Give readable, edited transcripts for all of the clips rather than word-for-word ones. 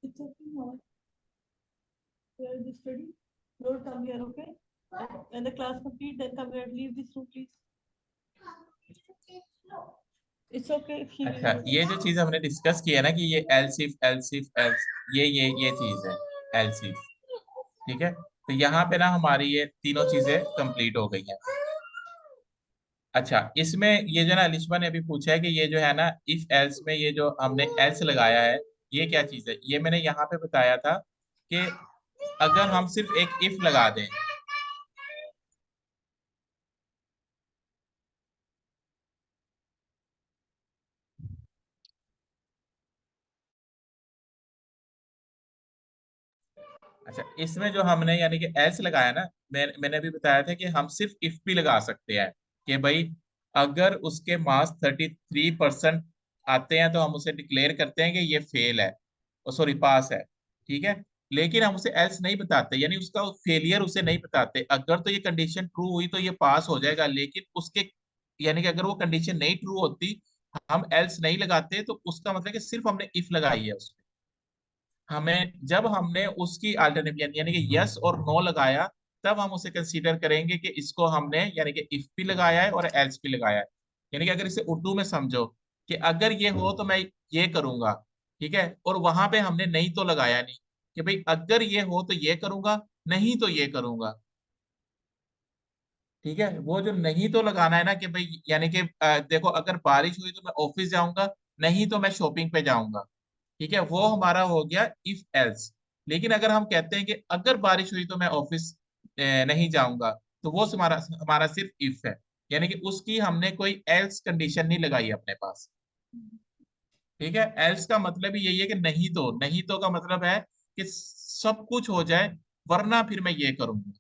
It's okay, no. Where is the study? Don't come here, okay? When the class complete, then come here. Leave this room, please. It's okay if he अच्छा, will. ये जो चीज हमने discuss किया ना कि ये elsif elsif else, ये चीज है एलसिफ। ठीक है, तो यहाँ पे ना हमारी ये तीनों चीजें कंप्लीट हो गई हैं। अच्छा, इसमें ये जो ना लिशबा ने अभी पूछा है कि ये जो है ना इफ एल्स में ये जो हमने एल्स लगाया है, ये क्या चीज है। ये मैंने यहाँ पे बताया था कि अगर हम सिर्फ एक इफ लगा दें, अच्छा इसमें जो हमने यानी कि एल्स लगाया ना, मैंने अभी बताया था कि हम सिर्फ इफ भी लगा सकते हैं कि भाई अगर उसके मार्क्स 33% आते हैं तो हम उसे डिक्लेयर करते हैं कि ये फेल है, सॉरी पास है। ठीक है, लेकिन हम उसे एल्स नहीं बताते, यानी उसका फेलियर उसे नहीं बताते। अगर तो ये कंडीशन ट्रू हुई तो ये पास हो जाएगा, लेकिन उसके यानी कि अगर वो कंडीशन नहीं ट्रू होती, हम एल्स नहीं लगाते, तो उसका मतलब कि सिर्फ हमने इफ लगाई है उसमें। हमें जब हमने उसकी अल्टरनेटिव यानी कि यस और नो लगाया, तब हम उसे कंसीडर करेंगे कि इसको हमने यानी कि इफ भी लगाया है और एल्स भी लगाया है। यानी कि अगर इसे उर्दू में समझो कि अगर ये हो तो मैं ये करूंगा। ठीक है, और वहां पे हमने नहीं तो लगाया नहीं कि भाई अगर ये हो तो ये करूंगा, नहीं तो ये करूंगा। ठीक है, वो जो नहीं तो लगाना है ना कि भाई यानी कि देखो अगर बारिश हुई तो मैं ऑफिस जाऊंगा, नहीं तो मैं शॉपिंग पे जाऊंगा। ठीक है, वो हमारा हो गया इफ एल्स। लेकिन अगर हम कहते हैं कि अगर बारिश हुई तो मैं ऑफिस नहीं जाऊंगा, तो वो हमारा हमारा सिर्फ इफ है। यानी कि उसकी हमने कोई एल्स कंडीशन नहीं लगाई अपने पास। ठीक है, एल्स का मतलब ही यही है कि नहीं तो, नहीं तो का मतलब है कि सब कुछ हो जाए वरना फिर मैं ये करूंगा।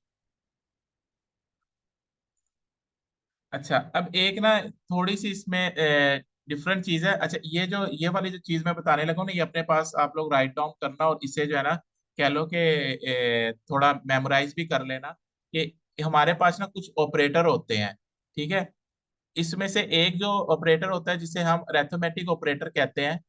अच्छा, अब एक ना थोड़ी सी इसमें डिफरेंट चीज है। अच्छा, ये वाली जो चीज मैं बताने लगा हूं ना, ये अपने पास आप लोग राइट डाउन करना और इसे जो है ना कह लो कि थोड़ा मेमोराइज भी कर लेना कि हमारे पास ना कुछ ऑपरेटर होते हैं। ठीक है, इसमें से एक जो ऑपरेटर होता है जिसे हम अरिथमेटिक ऑपरेटर कहते हैं,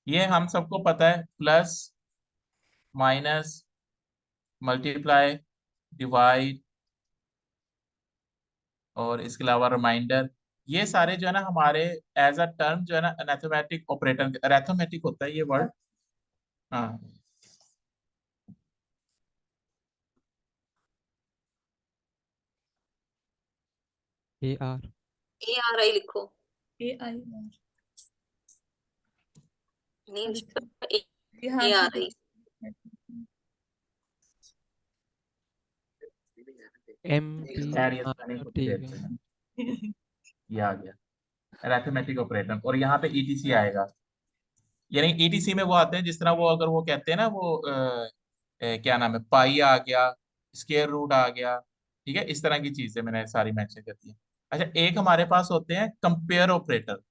ये हम सबको पता है, प्लस माइनस मल्टीप्लाई डिवाइड और इसके अलावा रिमाइंडर। ये सारे जो है ना हमारे एज अ टर्म जो है ना अरिथमेटिक ऑपरेटर, अरिथमेटिक होता है ये वर्ड। हाँ, AR। ARI लिखो। AI नहीं, हाँ ARI। MP। ठीक है। ये आ गया अरिथमेटिक ऑपरेटर, और यहाँ पे ईटीसी आएगा। यानी ईटीसी में वो आते हैं जिस तरह वो अगर वो कहते हैं ना वो क्या नाम है, पाई आ गया, स्क्वायर रूट आ गया। ठीक है, इस तरह की चीजें मैंने सारी मेंशन कर दी हैं। अच्छा, एक हमारे पास होते हैं कंपेयर ऑपरेटर।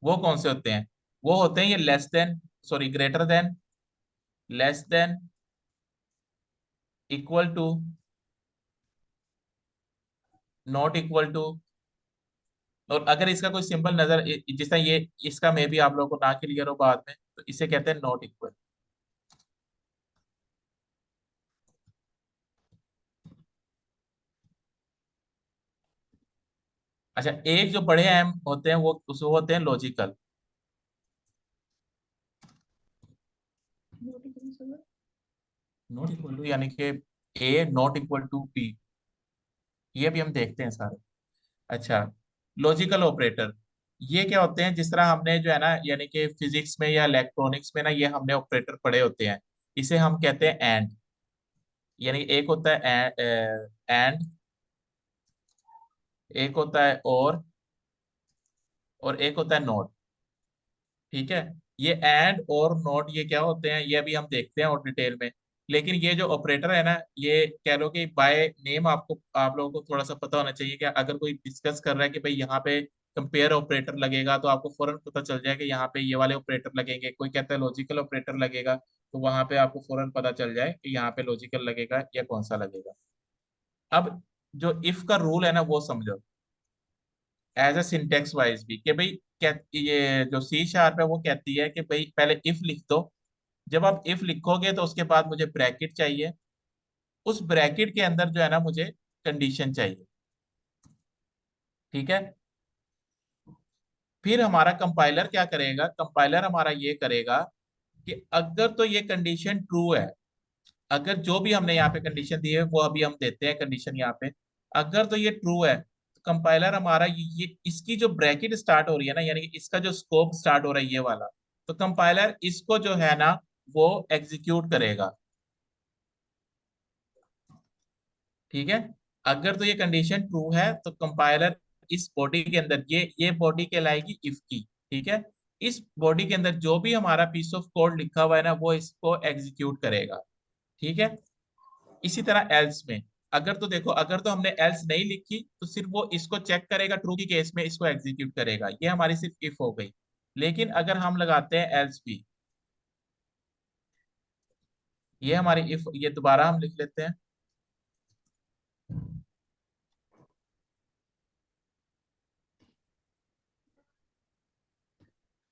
वो कौन से होते हैं? वो होते हैं ये less than, sorry greater than, less than, equal to, not equal to. और अगर इसका कोई सिंबल नजर जिस तरह ये इसका में भी आप लोगों को ना क्लियर हो बाद में, तो इसे कहते हैं नॉट इक्वल। अच्छा, एक जो बड़े एम होते हैं वो होते हैं लॉजिकल। नॉट इक्वल टू यानी कि ए नॉट इक्वल टू बी, ये भी हम देखते हैं सारे। अच्छा, लॉजिकल ऑपरेटर ये क्या होते हैं? जिस तरह हमने जो है ना यानी कि फिजिक्स में या इलेक्ट्रॉनिक्स में ना ये हमने ऑपरेटर पढ़े होते हैं, इसे हम कहते हैं एंड। यानी एक होता है एंड, एक होता है और एक होता है नॉट। ठीक है, ये एंड और नॉट ये क्या होते हैं ये अभी हम देखते हैं और डिटेल में। लेकिन ये जो ऑपरेटर है ना, ये कह लो कि बाय नेम आपको आप लोगों को थोड़ा सा पता होना चाहिए कि अगर कोई डिस्कस कर रहा है कि भाई यहाँ पे कंपेयर ऑपरेटर लगेगा तो आपको फौरन पता चल जाए कि यहाँ पे ये वाले ऑपरेटर लगेंगे, कोई कहता है लॉजिकल ऑपरेटर लगेगा, तो वहां पे आपको फौरन पता चल जाए कि यहाँ पे लॉजिकल लगेगा या कौन सा लगेगा। अब जो इफ का रूल है ना वो समझो एज ए सिंटेक्स वाइज भी, कि भाई ये जो सी शार्प है वो कहती है कि भाई पहले इफ लिख दो, जब आप इफ लिखोगे तो उसके बाद मुझे ब्रैकेट चाहिए, उस ब्रैकेट के अंदर जो है ना मुझे कंडीशन चाहिए। ठीक है, फिर हमारा कंपाइलर क्या करेगा, कंपाइलर हमारा ये करेगा कि अगर तो ये कंडीशन ट्रू है, अगर जो भी हमने यहाँ पे कंडीशन दी है वो अभी हम देते हैं कंडीशन यहाँ पे, अगर तो ये ट्रू है तो कंपाइलर हमारा ये इसकी जो ब्रैकेट स्टार्ट हो रही है ना, यानी कि इसका जो स्कोप स्टार्ट हो रहा है ये वाला, तो कंपाइलर इसको जो है ना वो एग्जीक्यूट करेगा। ठीक है, अगर तो ये कंडीशन ट्रू है तो कंपाइलर इस बॉडी के अंदर ये बॉडी कहलाएगी इफ की। ठीक है, इस बॉडी के अंदर जो भी हमारा पीस ऑफ कोड लिखा हुआ है ना वो इसको एग्जीक्यूट करेगा। ठीक है, इसी तरह एल्स में, अगर तो देखो अगर तो हमने एल्स नहीं लिखी तो सिर्फ वो इसको चेक करेगा, ट्रू की केस में इसको एग्जीक्यूट करेगा, ये हमारी सिर्फ इफ हो गई। लेकिन अगर हम लगाते हैं एल्स भी, ये हमारी इफ, ये दोबारा हम लिख लेते हैं।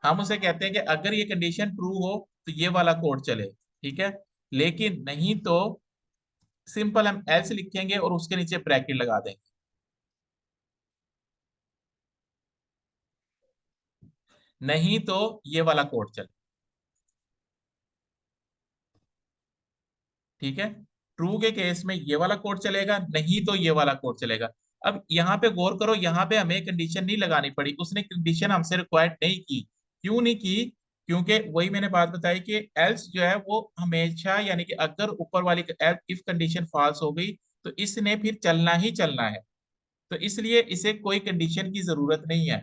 हम उसे कहते हैं कि अगर ये कंडीशन ट्रू हो तो ये वाला कोड चले। ठीक है, लेकिन नहीं तो सिंपल हम एल्स लिखेंगे और उसके नीचे ब्रैकेट लगा देंगे। नहीं तो ये वाला कोड चले। ठीक है, ट्रू के केस में ये वाला कोड चलेगा, नहीं तो ये वाला कोड चलेगा। अब यहाँ पे गौर करो, यहाँ पे हमें कंडीशन नहीं लगानी पड़ी, उसने कंडीशन हमसे रिक्वायर्ड नहीं की। क्यों नहीं की? क्योंकि वही मैंने बात बताई कि एल्स जो है वो हमेशा, यानी कि अगर ऊपर वाली इफ कंडीशन फॉल्स हो गई तो इसने फिर चलना ही चलना है, तो इसलिए इसे कोई कंडीशन की जरूरत नहीं है।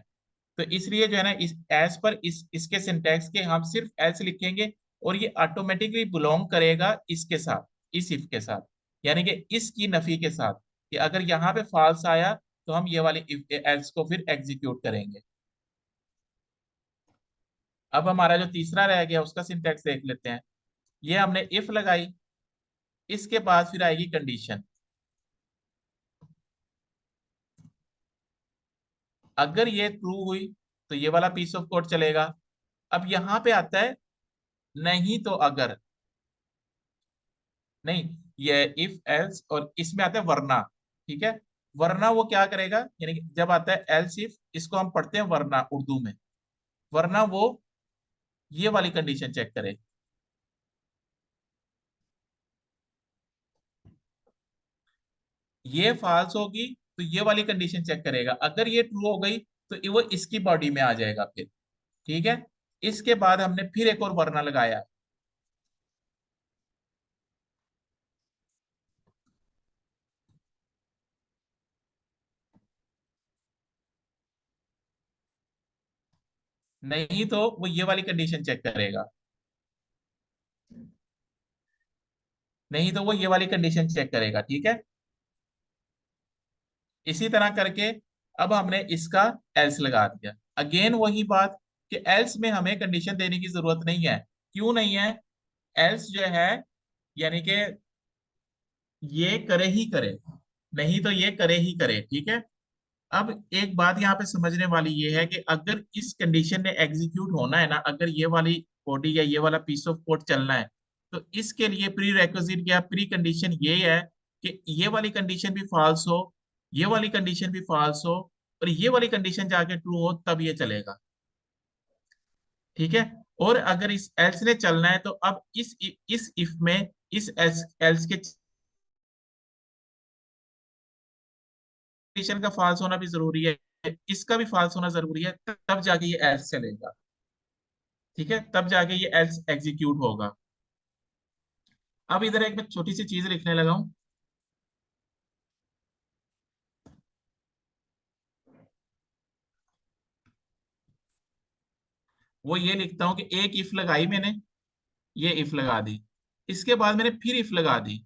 तो इसलिए जो है ना इस एज पर इसके सिंटैक्स के हम सिर्फ एल्स लिखेंगे और ये ऑटोमेटिकली बिलोंग करेगा इसके साथ, इस इफ के साथ, यानी कि इसकी नफी के साथ, कि अगर यहाँ पे फॉल्स आया तो हम ये वाली इफ एल्स को फिर एग्जीक्यूट करेंगे। अब हमारा जो तीसरा रह गया उसका सिंटैक्स देख लेते हैं। ये हमने इफ लगाई, इसके बाद फिर आएगी कंडीशन। अगर ये ट्रू हुई तो ये वाला पीस ऑफ कोड चलेगा। अब यहाँ पे आता है नहीं तो अगर, नहीं, ये इफ एल्स और इसमें आता है वरना। ठीक है, वरना वो क्या करेगा, यानी कि जब आता है एल्स इफ, इसको हम पढ़ते हैं वरना उर्दू में, वरना वो ये वाली कंडीशन चेक करे। ये फॉल्स होगी तो ये वाली कंडीशन चेक करेगा, अगर ये ट्रू हो गई तो वो इसकी बॉडी में आ जाएगा फिर। ठीक है, इसके बाद हमने फिर एक और वरना लगाया। नहीं तो वो ये वाली कंडीशन चेक करेगा, नहीं तो वो ये वाली कंडीशन चेक करेगा। ठीक है, इसी तरह करके अब हमने इसका एल्स लगा दिया। अगेन वही बात कि एल्स में हमें कंडीशन देने की जरूरत नहीं है। क्यों नहीं है? एल्स जो है यानी कि ये करे ही करे, नहीं तो ये करे ही करे। ठीक है, अब एक बात यहाँ पे समझने वाली ये है कि अगर इस कंडीशन ने एग्जीक्यूट होना है ना, अगर ये वाली बॉडी या ये वाला पीस ऑफ कोड चलना है, तो इसके लिए प्री रेक्विजिट या प्री कंडीशन ये है कि ये वाली कंडीशन भी फॉल्स हो, ये वाली कंडीशन भी फॉल्स हो, और ये वाली कंडीशन जाके ट्रू हो, तब ये चलेगा। ठीक है, और अगर इस एल्स ने चलना है तो अब इस इफ में इस एल्स के कंडीशन का फॉल्स होना भी जरूरी है, इसका भी फॉल्स होना जरूरी है, तब जाके ये एल्स चलेगा। ठीक है, तब जाके ये एल्स एग्जीक्यूट होगा। अब इधर एक मैं छोटी सी चीज लिखने लगा हूं। वो ये लिखता हूँ कि एक इफ लगाई मैंने, ये इफ लगा दी, इसके बाद मैंने फिर इफ लगा दी,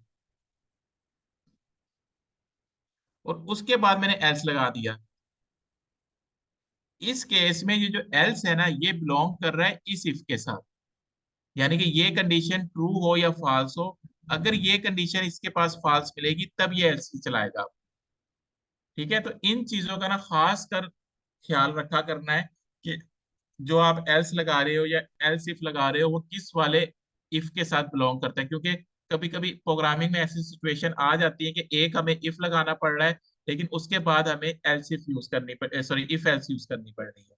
और उसके बाद मैंने एल्स लगा दिया। इस केस में ये जो एल्स है ना, ये बिलोंग कर रहा है इस इफ के साथ, यानी कि ये कंडीशन ट्रू हो या फॉल्स हो, अगर ये कंडीशन इसके पास फॉल्स मिलेगी तब ये एल्स चलाएगा। ठीक है, तो इन चीजों का ना खास कर ख्याल रखा करना है कि जो आप एल्स लगा रहे हो या एल्स इफ लगा रहे हो वो किस वाले इफ के साथ बिलोंग करता है, क्योंकि कभी कभी प्रोग्रामिंग में ऐसी सिचुएशन आ जाती है कि एक हमें इफ लगाना पड़ रहा है लेकिन उसके बाद हमें एल्स इफ यूज करनी पड़ सॉरी इफ एल्स यूज करनी पड़ रही है।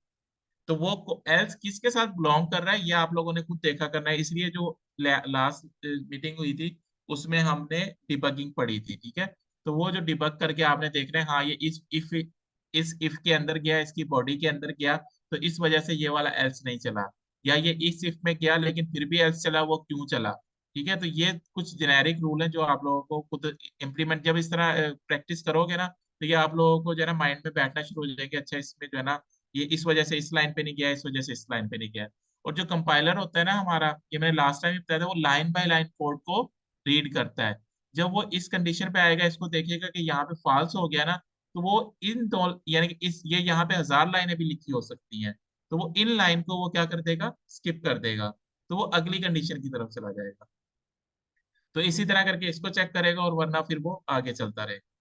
तो वो एल्स किसके साथ बिलोंग कर रहा है ये आप लोगों ने खुद देखा करना है, इसलिए जो लास्ट मीटिंग हुई थी उसमें हमने डिबगिंग पढ़ी थी। ठीक है, तो वो जो डिबग करके आपने देखना है हाँ ये इस इफ के अंदर गया, इसकी बॉडी के अंदर गया, तो इस वजह से ये वाला एल्स नहीं चला, या ये इस इफ में गया लेकिन फिर भी एल्स चला, वो क्यों चला। ठीक है, तो ये कुछ जेनेरिक रूल हैं जो आप लोगों को खुद इम्प्लीमेंट जब इस तरह प्रैक्टिस करोगे ना, तो ये आप लोगों को जो है ना माइंड में बैठना शुरू हो जाएंगे, अच्छा इसमें जो है ना ये इस वजह से इस लाइन पे नहीं गया, इस वजह से इस लाइन पे नहीं गया। और जो कंपाइलर होता है ना हमारा, ये मैंने लास्ट टाइम बताया था, वो लाइन बाय लाइन कोड को रीड करता है। जब वो इस कंडीशन पे आएगा, इसको देखेगा कि यहाँ पे फॉल्स हो गया ना, तो वो इन दो यानी कि इस ये यहाँ पे 1000 लाइनें भी लिखी हो सकती हैं, तो वो इन लाइन को वो क्या कर देगा, स्किप कर देगा, तो वो अगली कंडीशन की तरफ चला जाएगा। तो इसी तरह करके इसको चेक करेगा और वरना फिर वो आगे चलता रहेगा।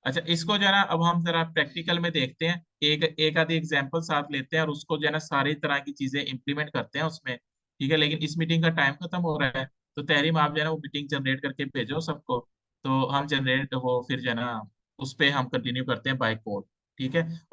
अच्छा, इसको जो है ना अब हम जरा प्रैक्टिकल में देखते हैं, एक एक आधी एग्जांपल साथ लेते हैं और उसको जो है ना सारी तरह की चीजें इंप्लीमेंट करते हैं उसमें। ठीक है, लेकिन इस मीटिंग का टाइम खत्म हो रहा है, तो तहरीम आप जो है ना वो मीटिंग जनरेट करके भेजो सबको, तो हम जनरेट हो फिर जो है ना उस पे हम कंटिन्यू करते हैं बाय कोड। ठीक है।